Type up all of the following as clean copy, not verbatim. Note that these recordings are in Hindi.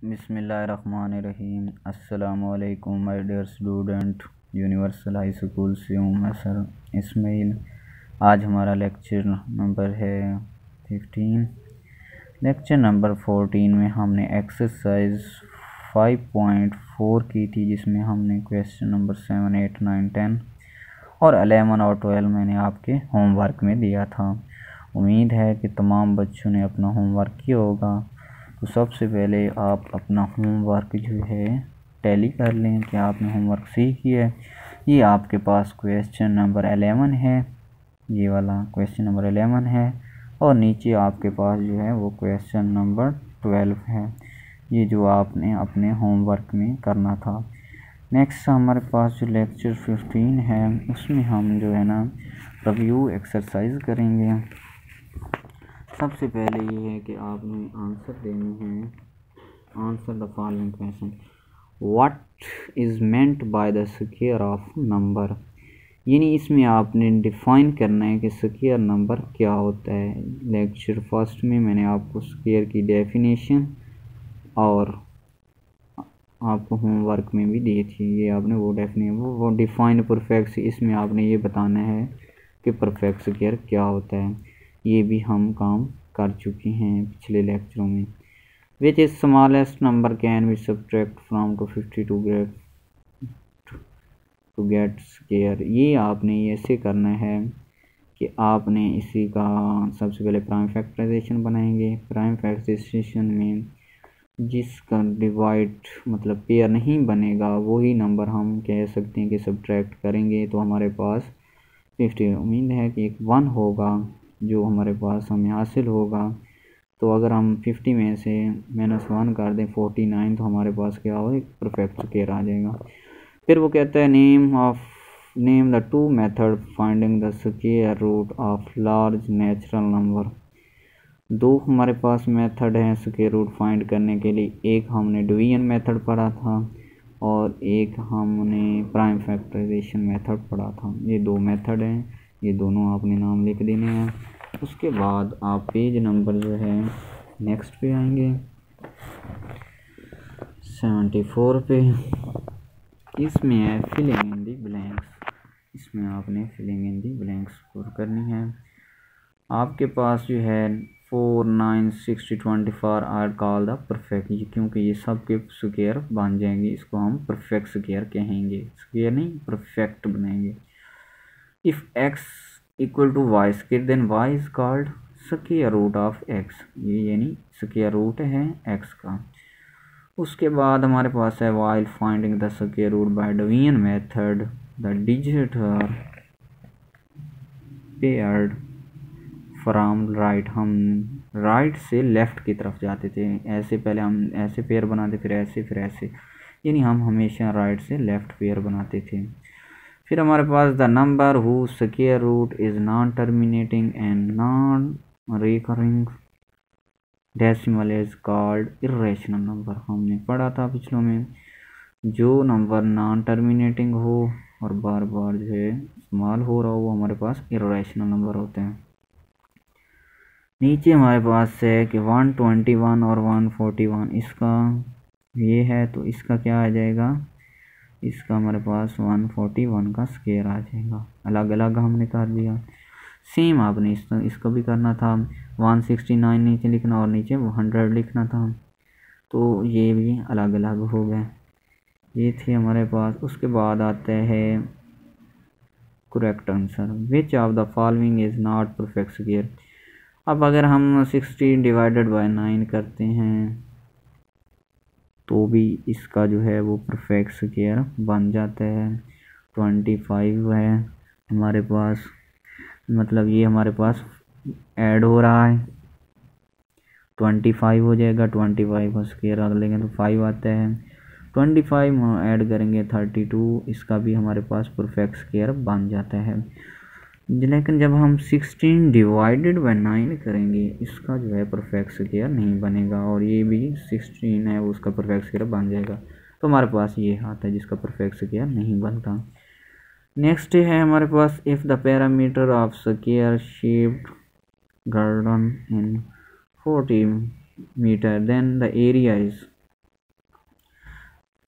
बिस्मिल्लाहिर्रहमानिर्रहीम। अस्सलामुअलैकुम my dear student. Universal high school से हूँ मैं सर इस्माइल। आज हमारा लेक्चर नंबर है 15। लेक्चर नंबर 14 में हमने एक्सरसाइज 5.4 की थी, जिसमें हमने क्वेश्चन नंबर 7, 8, 9, 10 और 11 और 12 मैंने आपके होमवर्क में दिया था। उम्मीद है कि तमाम बच्चों ने अपना होमवर्क किया होगा। तो सबसे पहले आप अपना होमवर्क जो है टैली कर लें कि आपने होमवर्क सीख किया है। ये आपके पास क्वेश्चन नंबर 11 है, ये वाला क्वेश्चन नंबर 11 है, और नीचे आपके पास जो है वो क्वेश्चन नंबर 12 है, ये जो आपने अपने होमवर्क में करना था। नेक्स्ट हमारे पास जो लेक्चर 15 है उसमें हम जो है ना रिव्यू एक्सरसाइज करेंगे। सबसे पहले ये है कि आपने आंसर देने हैं। Answer the following question. What is meant by the square of number, यानी इसमें आपने डिफ़ाइन करना है कि स्क्वायर नंबर क्या होता है। लेक्चर फर्स्ट में मैंने आपको स्क्वायर की डेफिनेशन और आपको होमवर्क में भी दी थी, ये आपने वो वो डिफ़ाइन परफेक्ट। इसमें आपने ये बताना है कि परफेक्ट स्क्वायर क्या होता है, ये भी हम काम कर चुके हैं पिछले लेक्चरों में। Which is smallest number can be subtract from 250 to get square. ये आपने ऐसे करना है कि आपने इसी का सबसे पहले प्राइम फैक्टराइजेशन बनाएंगे। प्राइम फैक्टराइजेशन में जिसका डिवाइड मतलब पेयर नहीं बनेगा वही नंबर हम कह सकते हैं कि सब्ट्रैक्ट करेंगे, तो हमारे पास 50। उम्मीद है कि एक 1 होगा जो हमारे पास हमें हासिल होगा। तो अगर हम 50 में से -1 कर दें 49, तो हमारे पास क्या हो, एक परफेक्ट स्क्वायर आ जाएगा। फिर वो कहता है name the 2 method finding the square root of large natural number. 2 हमारे पास मेथड हैं स्क्वायर रूट फाइंड करने के लिए। एक हमने डिवीजन मेथड पढ़ा था और एक हमने प्राइम फैक्टराइजेशन मेथड पढ़ा था। ये 2 मेथड हैं, ये दोनों आपने नाम लिख देने हैं। उसके बाद आप पेज नंबर जो है नेक्स्ट पे आएंगे 74 पे। इसमें है फिलिंग इन दी ब्लैंक्स। इसमें आपने फिलिंग इन दी ब्लैंक्स पूरी करनी है। आपके पास जो है 4, 9, 60, 24 आर कॉल द परफेक्ट, क्योंकि ये सब के स्क्वायर बन जाएंगे, इसको हम परफेक्ट स्क्वायर कहेंगे। स्क्वायर नहीं, परफेक्ट बनाएंगे। If x equal to y square then y is called square root of x, ये यानी स्क्वायर रूट है x का। उसके बाद हमारे पास है while finding the square root by division method the digit are paired from right. हम राइट से लेफ्ट की तरफ जाते थे, ऐसे पहले हम ऐसे पेयर बनाते, फिर ऐसे, यानी हम हमेशा राइट से लेफ्ट पेयर बनाते थे। फिर हमारे पास the number who square root is non terminating and non recurring decimal is called irrational number. हमने पढ़ा था पिछलों में, जो नंबर नॉन टर्मिनेटिंग हो और बार बार जो है इस्तेमाल हो रहा हो वो हमारे पास इर्रेशनल नंबर होते हैं। नीचे हमारे पास है कि 121 और 141, इसका ये है तो इसका क्या आ जाएगा, इसका हमारे पास 141 का स्क्वायर आ जाएगा। अलग अलग हमने कर दिया। सेम आपने इसको भी करना था। 169 नीचे लिखना और नीचे 100 लिखना था, तो ये भी अलग अलग हो गए। ये थे हमारे पास। उसके बाद आता है correct answer. Which of the following is not perfect square. अब अगर हम 16 डिवाइडेड बाय 9 करते हैं तो भी इसका जो है वो परफेक्ट स्क्वायर बन जाता है। 25 है हमारे पास, मतलब ये हमारे पास ऐड हो रहा है, 25 हो जाएगा। 25 का स्क्वायर अगर लेंगे तो 5 आता है। 25 ऐड करेंगे 32, इसका भी हमारे पास परफेक्ट स्क्वायर बन जाता है। लेकिन जब हम 16 डिवाइडेड बाय 9 करेंगे इसका जो है परफेक्ट स्क्वायर नहीं बनेगा, और ये भी 16 है उसका परफेक्ट स्क्वायर बन जाएगा। तो हमारे पास ये आता है जिसका परफेक्ट स्क्वायर नहीं बनता। नेक्स्ट है हमारे पास if the parameter of square shaped garden in 40 metre then the area is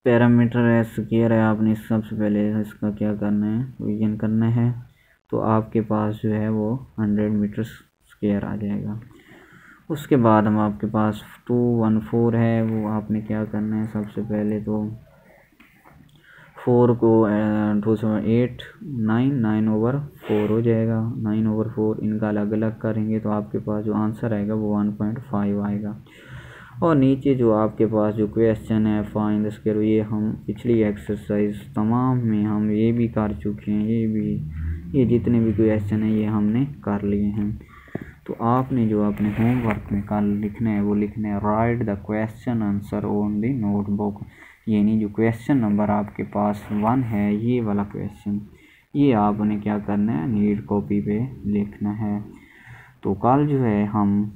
parameter square है, आपने सबसे पहले इसका क्या करना है, विजन करना है। तो आपके पास जो है वो 100 मीटर स्क्वायर आ जाएगा। उसके बाद हम आपके पास 214 है, वो आपने क्या करना है, सबसे पहले तो 4 को 2 9/4 हो जाएगा। 9/4 इनका अलग अलग करेंगे तो आपके पास जो आंसर आएगा वो 1.5 आएगा। और नीचे जो आपके पास जो क्वेश्चन है फाइंड द स्क्वायर, ये हम पिछली एक्सरसाइज तमाम में हम ये भी कर चुके हैं, ये जितने भी क्वेश्चन हैं ये हमने कर लिए हैं। तो आपने जो अपने होमवर्क में कल लिखना है वो लिखना है right the question answer on the notebook, यानी जो क्वेश्चन नंबर आपके पास 1 है ये वाला क्वेश्चन, ये आपने क्या करना है, नीट कॉपी पे लिखना है। तो कल जो है हम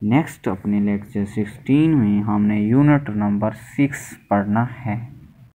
नेक्स्ट अपने लेक्चर 16 में हमने यूनिट नंबर 6 पढ़ना है।